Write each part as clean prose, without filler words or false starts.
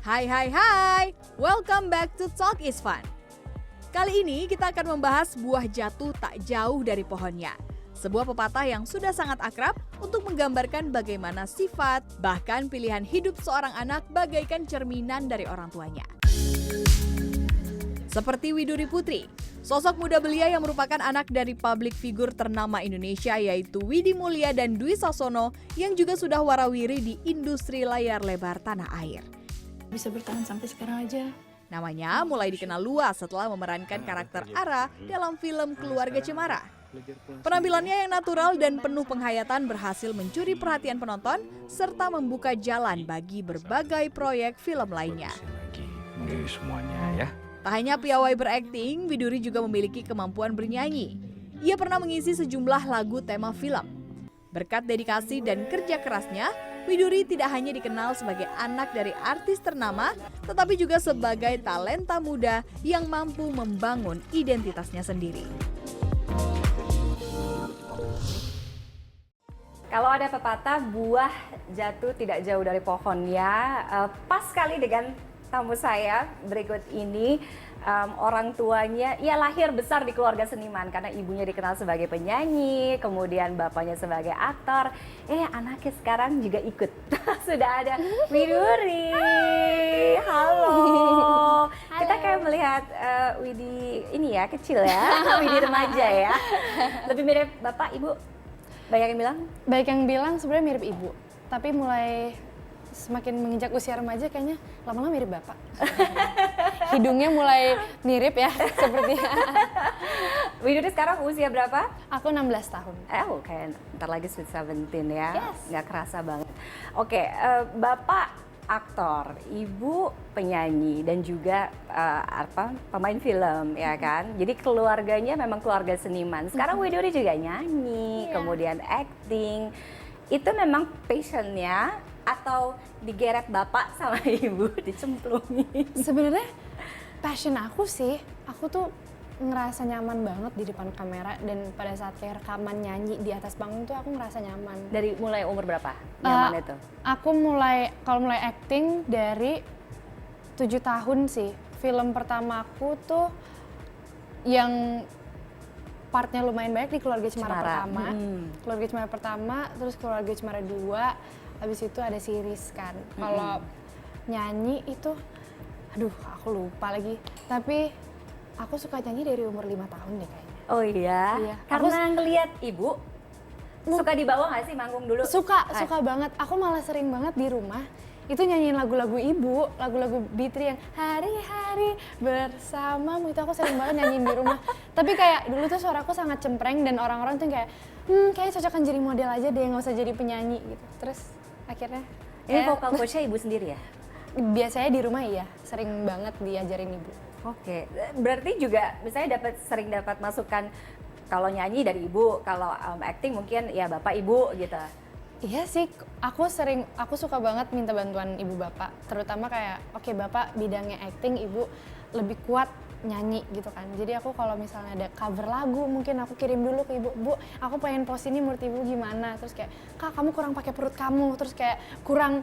Hai, welcome back to Talk is Fun. Kali ini kita akan membahas buah jatuh tak jauh dari pohonnya. Sebuah pepatah yang sudah sangat akrab untuk menggambarkan bagaimana sifat, bahkan pilihan hidup seorang anak bagaikan cerminan dari orang tuanya. Seperti Widuri Putri, sosok muda belia yang merupakan anak dari publik figur ternama Indonesia yaitu Widi Mulia dan Dwi Sasono yang juga sudah warawiri di industri layar lebar tanah air. Bisa bertahan sampai sekarang aja. Namanya mulai dikenal luas setelah memerankan karakter Ara dalam film Keluarga Cemara. Penampilannya yang natural dan penuh penghayatan berhasil mencuri perhatian penonton serta membuka jalan bagi berbagai proyek film lainnya. Tak hanya piawai berakting, Widuri juga memiliki kemampuan bernyanyi. Ia pernah mengisi sejumlah lagu tema film. Berkat dedikasi dan kerja kerasnya, Widuri tidak hanya dikenal sebagai anak dari artis ternama, tetapi juga sebagai talenta muda yang mampu membangun identitasnya sendiri. Kalau ada pepatah buah jatuh tidak jauh dari pohonnya, pas sekali dengan tamu saya berikut ini. Orang tuanya, ia lahir besar di keluarga seniman karena ibunya dikenal sebagai penyanyi, kemudian bapaknya sebagai aktor. Anaknya sekarang juga ikut. Sudah ada Widuri. Halo. Kita kayak melihat Widi ini ya, kecil ya, Widi remaja ya. Lebih mirip bapak, ibu. Banyak yang bilang? Banyak yang bilang sebenarnya mirip ibu, tapi mulai semakin menginjak usia remaja kayaknya lama-lama mirip bapak. Hidungnya mulai mirip ya, sepertinya. Widuri sekarang usia berapa? Aku 16 tahun. Kayak ntar lagi sweet 17 ya. Yes. Nggak kerasa banget. Oke, bapak aktor, ibu penyanyi dan juga pemain film ya kan. Jadi keluarganya memang keluarga seniman. Sekarang Widuri juga nyanyi, kemudian acting. Itu memang passionnya atau digeret bapak sama ibu dicemplungin? Sebenarnya passion aku sih, aku tuh ngerasa nyaman banget di depan kamera dan pada saat kayak rekaman nyanyi di atas panggung tuh aku ngerasa nyaman. Dari mulai umur berapa nyaman itu? Aku kalau mulai acting dari 7 tahun sih. Film pertama aku tuh yang partnya lumayan banyak di Keluarga Cemara pertama. Keluarga Cemara pertama, terus Keluarga Cemara 2, habis itu ada series kan. Kalau nyanyi itu, aduh aku lupa lagi. Tapi aku suka nyanyi dari umur 5 tahun deh kayaknya. Oh iya? Karena ngelihat ibu, suka dibawa nggak sih manggung dulu? Suka banget. Aku malah sering banget di rumah itu nyanyiin lagu-lagu ibu, lagu-lagu Bitri yang hari-hari bersamamu, itu aku sering banget nyanyiin di rumah. Tapi kayak dulu tuh suaraku sangat cempreng dan orang-orang tuh kayak kayaknya cocokan jadi model aja deh, nggak usah jadi penyanyi gitu. Terus akhirnya ini vokal coachnya ibu sendiri ya? Biasanya di rumah iya, sering banget diajarin ibu. Oke, berarti juga misalnya sering dapat masukan kalau nyanyi dari ibu, kalau acting mungkin ya bapak ibu gitu. Iya sih, aku suka banget minta bantuan ibu bapak, terutama kayak oke, bapak bidangnya acting, ibu lebih kuat nyanyi gitu kan. Jadi aku kalau misalnya ada cover lagu mungkin aku kirim dulu ke ibu, Bu, aku pengen pose ini menurut ibu gimana? Terus kayak, Kak kamu kurang pakai perut kamu, terus kayak kurang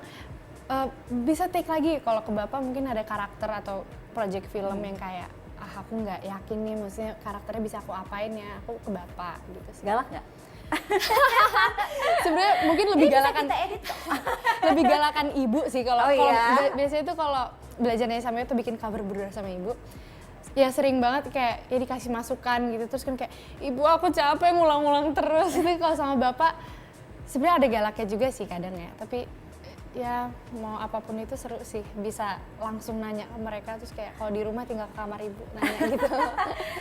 bisa take lagi. Kalau ke bapak mungkin ada karakter atau project film yang kayak aku nggak yakin nih, maksudnya karakternya bisa aku apain ya, aku ke bapak gitu sih. Galak nggak? Sebenarnya mungkin lebih galakan kita edit kok. lebih galakan ibu sih kalau iya? biasanya itu kalau belajarnya sama itu bikin cover berdua sama ibu. Ya sering banget kayak ya dikasih masukan gitu, terus kan kayak ibu aku capek ngulang-ngulang terus. Tapi kalau sama bapak sebenarnya ada galaknya juga sih kadang ya, tapi ya mau apapun itu seru sih, bisa langsung nanya ke mereka, terus kayak kalau di rumah tinggal ke kamar ibu nanya gitu.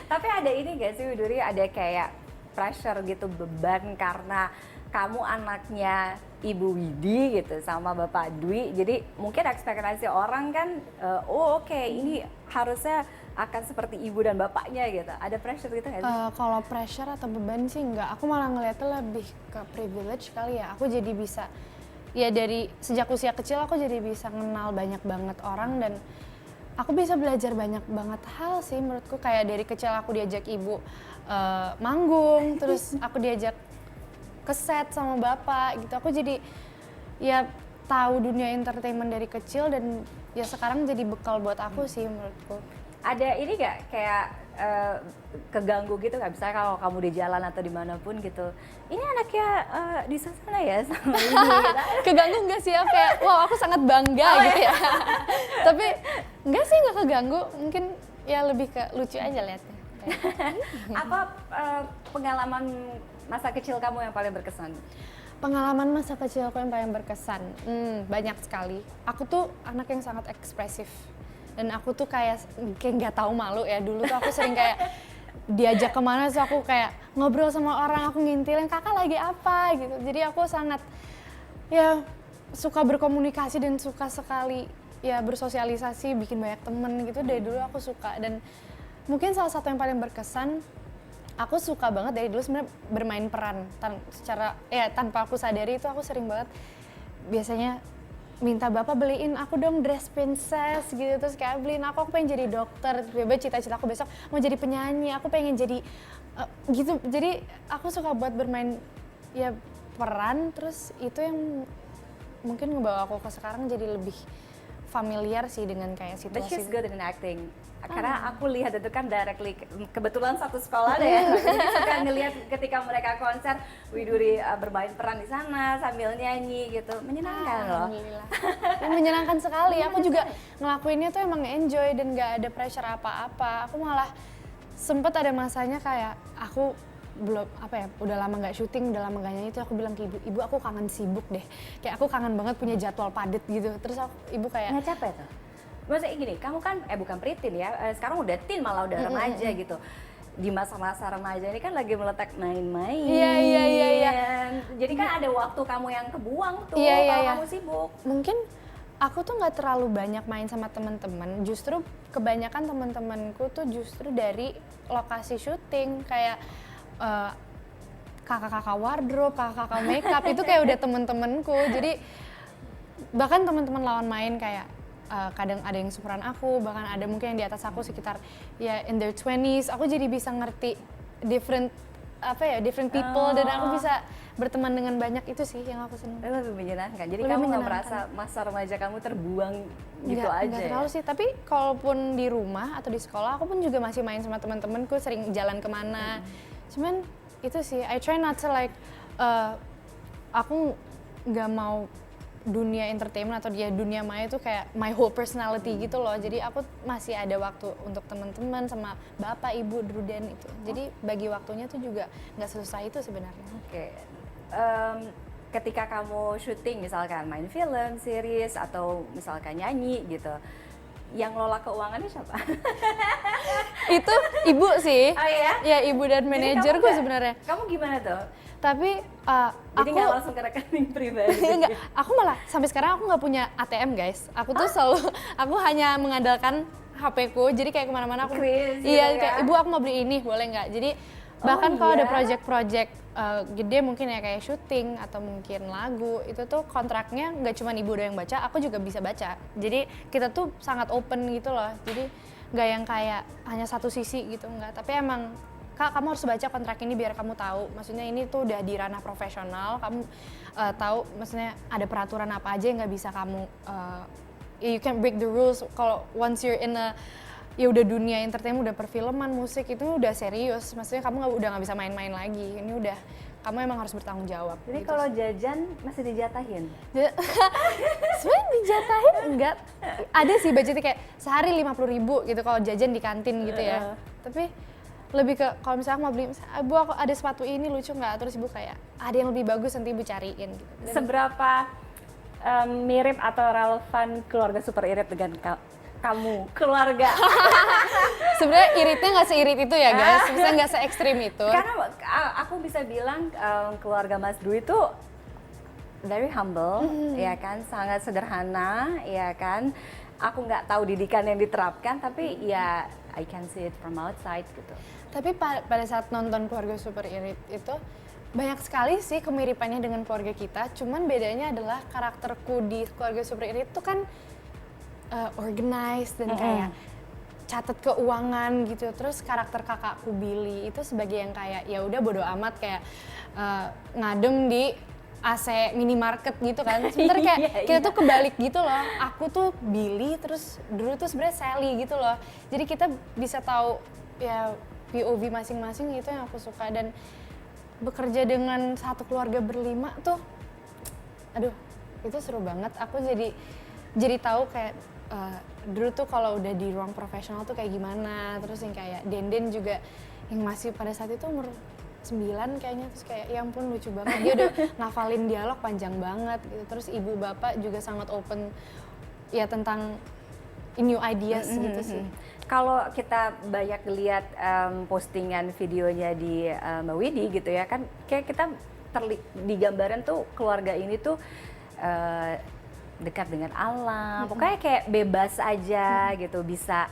Tapi ada ini gak sih Widuri, ada kayak pressure gitu, beban karena kamu anaknya Ibu Widi gitu sama Bapak Dwi, jadi mungkin ekspektasi orang kan ini harusnya akan seperti ibu dan bapaknya gitu. Ada pressure gitu nggak sih? Kalau pressure atau beban sih enggak, aku malah ngeliatnya lebih ke privilege kali ya. Aku jadi bisa, ya dari sejak usia kecil aku jadi bisa kenal banyak banget orang dan aku bisa belajar banyak banget hal sih menurutku. Kayak dari kecil aku diajak ibu manggung, terus aku diajak ke set sama bapak gitu. Aku jadi ya tahu dunia entertainment dari kecil dan ya sekarang jadi bekal buat aku sih menurutku. Ada ini gak kayak keganggu gitu nggak, misalnya kalau kamu di jalan atau dimanapun gitu, ini anaknya di sana ya sama ini gitu. Keganggu enggak sih ya, kayak wow aku sangat bangga gitu ya. Tapi enggak sih, enggak keganggu, mungkin ya lebih ke lucu aja liatnya. Apa pengalaman masa kecil kamu yang paling berkesan? Pengalaman masa kecil aku yang paling berkesan, banyak sekali. Aku tuh anak yang sangat ekspresif dan aku tuh kayak nggak tahu malu ya. Dulu tuh aku sering kayak diajak kemana tuh aku kayak ngobrol sama orang, aku ngintilin kakak lagi apa gitu. Jadi aku sangat ya suka berkomunikasi dan suka sekali ya bersosialisasi, bikin banyak temen gitu. Dari dulu aku suka, dan mungkin salah satu yang paling berkesan, aku suka banget dari dulu sebenarnya bermain peran. Secara ya tanpa aku sadari itu aku sering banget biasanya minta bapak beliin aku dong dress princess gitu, terus kayak beliin aku pengen jadi dokter, tiba-tiba cita-cita aku besok mau jadi penyanyi, aku pengen jadi gitu. Jadi aku suka buat bermain ya peran, terus itu yang mungkin ngebawa aku ke sekarang jadi lebih familiar sih dengan kayak But she's situasi. good in acting. Karena aku lihat itu kan directly, kebetulan satu sekolah deh ya. Jadi suka ngelihat ketika mereka konser, Widuri bermain peran di sana sambil nyanyi gitu. Menyenangkan loh. Alhamdulillah. Ya, menyenangkan sekali. Aku juga ngelakuinnya tuh emang enjoy dan gak ada pressure apa-apa. Aku malah sempet ada masanya kayak aku belum udah lama nggak syuting, udah lama nggak nyanyi, itu aku bilang ke ibu aku kangen sibuk deh, kayak aku kangen banget punya jadwal padat gitu. Terus ibu kayak Nggak capek tuh? Maksudnya gini, kamu kan bukan preteen ya, sekarang udah teen malah udah remaja gitu. Di masa-masa remaja ini kan lagi meletak main-main. Iya. Jadi kan ada waktu kamu yang kebuang tuh Iya. kamu sibuk. mungkin aku tuh nggak terlalu banyak main sama teman-teman, justru kebanyakan teman-temanku tuh justru dari lokasi syuting, kayak kakak-kakak wardrobe, kakak-kakak makeup itu kayak udah temen-temenku. Jadi bahkan teman-teman lawan main kayak kadang ada yang seumuran aku, bahkan ada mungkin yang di atas aku sekitar ya in their 20s. Aku jadi bisa ngerti different people dan aku bisa berteman dengan banyak, itu sih yang aku seneng. Lebih menyenangkan. Jadi Lebih kamu nggak menyenangkan. merasa masa remaja kamu terbuang gitu aja. Nggak terlalu sih, tapi kalaupun di rumah atau di sekolah aku pun juga masih main sama teman-temanku, sering jalan kemana. Cuman itu sih, I try not to like aku nggak mau dunia entertainment atau dia dunia maya itu kayak my whole personality gitu loh. Jadi aku masih ada waktu untuk teman-teman sama bapak, ibu, Druden itu. Jadi bagi waktunya tuh juga nggak sesusah itu sebenarnya. Oke. Ketika kamu syuting misalkan main film, series atau misalkan nyanyi gitu, yang lola keuangannya siapa? Itu ibu sih. Oh iya? Ya ibu dan Jadi manajerku sebenarnya. Kamu gimana tuh? Tapi Jadi aku nggak langsung ke rekening pribadi? enggak, aku malah sampai sekarang aku nggak punya ATM guys. Aku tuh selalu, aku hanya mengandalkan HP-ku. Jadi kayak kemana-mana aku, Crazy iya gitu kayak ya? ibu aku mau beli ini boleh nggak? Jadi bahkan kalau ada iya? project-project gede mungkin ya kayak syuting atau mungkin lagu, itu tuh kontraknya nggak cuma ibu doang yang baca, aku juga bisa baca. Jadi kita tuh sangat open gitu loh. Jadi nggak yang kayak hanya satu sisi gitu, nggak. Tapi emang Kak, kamu harus baca kontrak ini biar kamu tahu. Maksudnya ini tuh udah di ranah profesional, kamu tahu maksudnya ada peraturan apa aja yang nggak bisa kamu, you can break the rules. Kalau once you're in a, ya udah dunia entertainment, udah perfilman, musik itu udah serius. Maksudnya kamu udah nggak bisa main-main lagi. Ini udah, kamu emang harus bertanggung jawab. Jadi gitu kalau sih. jajan masih dijatahin? Sebenarnya dijatahin enggak. Ada sih budgetnya kayak sehari 50.000 gitu kalau jajan di kantin gitu ya. Tapi lebih ke kalau misalnya aku mau beli, ibu aku ada sepatu ini lucu nggak, terus ibu kayak ada yang lebih bagus nanti ibu cariin gitu. Seberapa mirip atau relevan keluarga super irit dengan kamu, keluarga? Sebenarnya iritnya nggak seirit itu ya guys, sebenarnya nggak se ekstrim itu. Karena aku bisa bilang keluarga Mas Dwi itu very humble, ya kan, sangat sederhana, ya kan. Aku nggak tahu didikan yang diterapkan, tapi ya I can see it from outside gitu. Tapi pada saat nonton keluarga super irit itu banyak sekali sih kemiripannya dengan keluarga kita. Cuman bedanya adalah karakterku di keluarga super irit itu kan organized dan kayak catat keuangan gitu. Terus karakter kakakku Billy itu sebagai yang kayak ya udah bodo amat, kayak ngadem di AC minimarket gitu kan. Sebenarnya kayak Iya, kita iya. tuh kebalik gitu loh. Aku tuh Billy, terus dulu tuh sebenarnya Sally gitu loh. Jadi kita bisa tahu ya POV masing-masing, itu yang aku suka. Dan bekerja dengan satu keluarga berlima tuh, aduh itu seru banget. Aku jadi tahu kayak dulu tuh kalau udah di ruang profesional tuh kayak gimana. Terus yang kayak Denden juga yang masih pada saat itu umur 9 kayaknya, terus kayak ya ampun lucu banget, dia udah ngafalin dialog panjang banget gitu. Terus ibu bapak juga sangat open ya tentang new ideas gitu sih. Kalau kita banyak lihat postingan videonya di Mbak Widi gitu ya kan, kayak kita di gambaran tuh keluarga ini tuh dekat dengan alam, pokoknya kayak bebas aja gitu, bisa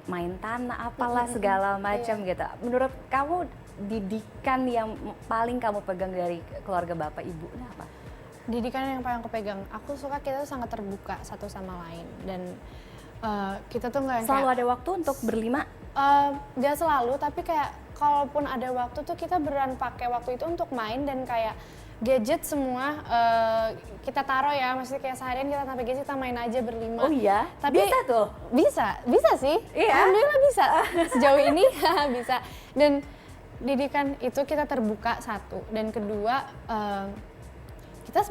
main tanah apalah segala macam gitu. Menurut kamu didikan yang paling kamu pegang dari keluarga bapak ibu ini apa? Didikan yang paling aku pegang, aku suka kita tuh sangat terbuka satu sama lain. Dan kita tuh nggak yang Selalu kayak, ada waktu untuk berlima? nggak selalu, tapi kayak kalaupun ada waktu tuh kita beneran pakai waktu itu untuk main. Dan kayak gadget semua kita taruh ya, maksudnya kayak seharian kita tanpa gadget, kita main aja berlima. Oh iya? Tapi Bisa tuh? Bisa sih. Iya? Alhamdulillah bisa. Sejauh ini bisa. Dan didikan itu kita terbuka satu, dan kedua kita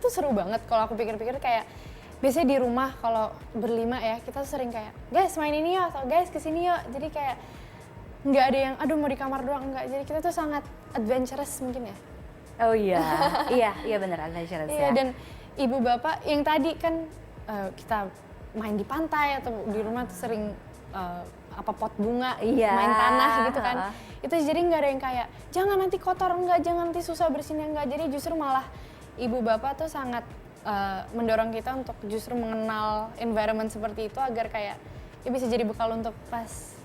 tuh seru banget kalau aku pikir-pikir. Kayak biasanya di rumah kalau berlima ya, kita tuh sering kayak guys main ini yuk, atau guys kesini yuk. Jadi kayak nggak ada yang aduh mau di kamar doang, enggak. Jadi kita tuh sangat adventurous mungkin ya. Oh iya, iya bener adventurous Iya, ya. dan ibu bapak yang tadi kan kita main di pantai atau di rumah tuh sering pot bunga, Iya. main tanah gitu kan. Itu jadi nggak ada yang kayak jangan nanti kotor, enggak, jangan nanti susah bersihnya, enggak. Jadi justru malah ibu bapak tuh sangat mendorong kita untuk justru mengenal environment seperti itu, agar kayak ya bisa jadi bekal untuk pas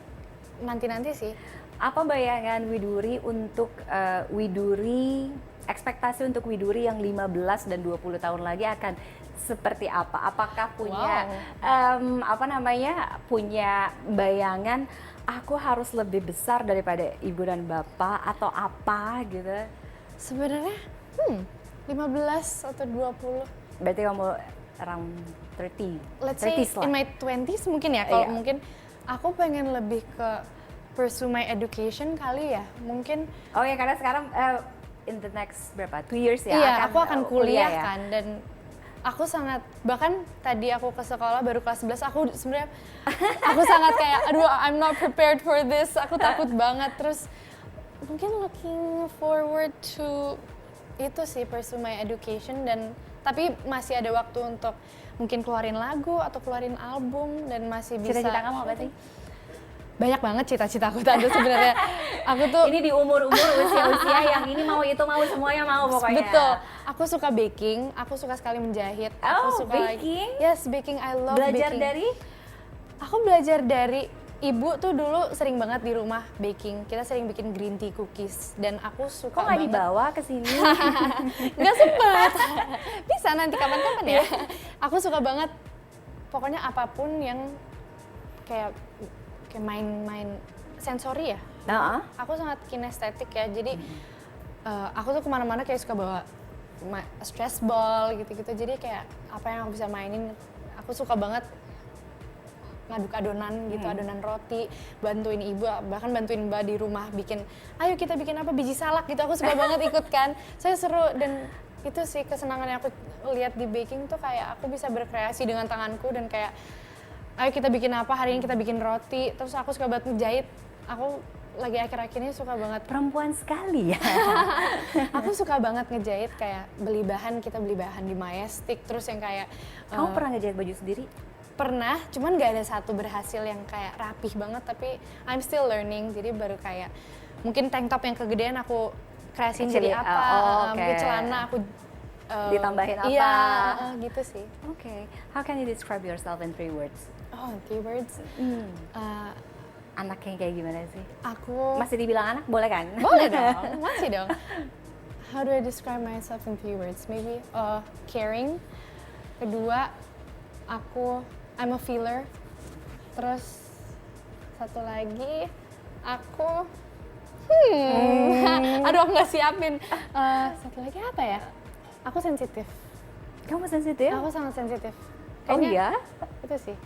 nanti-nanti sih. Apa bayangan Widuri untuk ekspektasi untuk Widuri yang 15 dan 20 tahun lagi akan seperti apa? Apakah punya punya bayangan aku harus lebih besar daripada ibu dan bapak atau apa gitu? Sebenarnya 15 atau 20. Berarti kamu around 30. Let's say 30s lah. in my 20s mungkin ya, kalau Iya. mungkin aku pengen lebih ke pursue my education kali ya, mungkin. Oh ya, karena sekarang in the next 2 years ya? Iya, aku akan kuliah ya? kan, dan aku sangat, bahkan tadi aku ke sekolah baru kelas 11, aku sebenarnya aku sangat kayak aduh I'm not prepared for this, aku takut banget. Terus mungkin looking forward to itu sih, pursue my education. Dan tapi masih ada waktu untuk mungkin keluarin lagu atau keluarin album, dan masih bisa. Cita-cita kamu apa sih? Banyak banget cita-citaku tante sebenarnya. Aku tuh Ini di umur-umur usia-usia yang ini mau itu mau semuanya mau pokoknya. betul. Aku suka baking, aku suka sekali menjahit. Oh, Aku suka baking? Yes, baking. I love Belajar baking. dari? Aku belajar dari ibu tuh dulu sering banget di rumah baking. Kita sering bikin green tea cookies, dan aku suka Kok nggak banget. dibawa ke sini? Nggak sempet. Bisa nanti kapan-kapan ya. Aku suka banget pokoknya apapun yang kayak main-main sensori ya. Nah, Aku sangat kinestetik ya, jadi aku tuh kemana-mana kayak suka bawa stress ball gitu-gitu. Jadi kayak apa yang aku bisa mainin, aku suka banget ngaduk adonan gitu, adonan roti, bantuin ibu, bahkan bantuin mbak di rumah bikin, ayo kita bikin apa, biji salak gitu. Aku suka banget ikut kan, saya seru. Dan itu sih kesenangan yang aku lihat di baking tuh, kayak aku bisa berkreasi dengan tanganku, dan kayak ayo kita bikin apa, hari ini kita bikin roti. Terus aku suka banget ngejahit, aku lagi akhir-akhir ini suka banget. perempuan sekali ya. Aku suka banget ngejahit, kayak kita beli bahan di Majestic, terus yang kayak Kamu pernah ngejahit baju sendiri? pernah, cuman nggak ada satu berhasil yang kayak rapih banget, tapi I'm still learning. Jadi baru kayak mungkin tank top yang kegedean aku kreasiin Kecilin, jadi apa, mungkin oke. celana aku Ditambahin apa? Iya, gitu sih. Okay. How can you describe yourself in 3 words? Oh, 3 words. Anaknya kayak gimana sih? Aku Masih dibilang anak? Boleh kan? boleh dong, masih dong. How do I describe myself in 3 words? Maybe caring. Kedua, I'm a feeler. Terus satu lagi, aku Aduh aku nggak siapin. Satu lagi apa ya? Aku sensitif. Kamu sensitif? Aku sangat sensitif. Oh iya? Itu sih.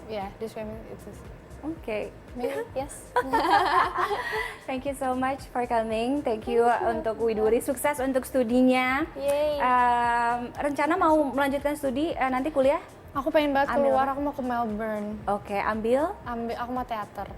Ya, this women itu sih. Oke. Maybe, yes. Thank you so much for coming. Thank you untuk Widuri, sukses untuk studinya. Yeay. Rencana mau melanjutkan studi nanti kuliah? Aku pengen banget Ambil keluar, apa? aku mau ke Melbourne. Oke, ambil. Aku mau teater.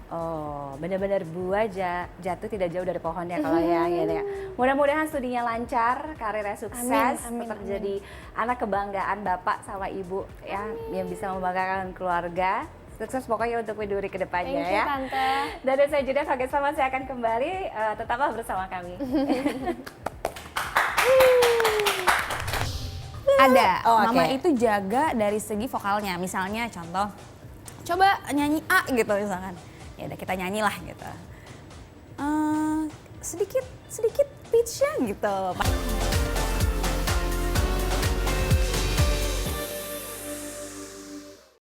Oh, benar-benar buah jatuh tidak jauh dari pohonnya kalau yang ini ya. Mudah-mudahan studinya lancar, karirnya sukses, Amin, tetap amin. jadi anak kebanggaan bapak sama ibu ya, yang bisa membanggakan keluarga. Sukses pokoknya untuk Widuri ke depannya Thank you, ya. Tante. Dan saya Judah Faget sama saya akan kembali, tetaplah bersama kami. Ada. Oh, Mama oke. itu jaga dari segi vokalnya. Misalnya contoh, coba nyanyi A gitu misalkan. Ya udah kita nyanyi lah gitu. Sedikit pitch-nya gitu.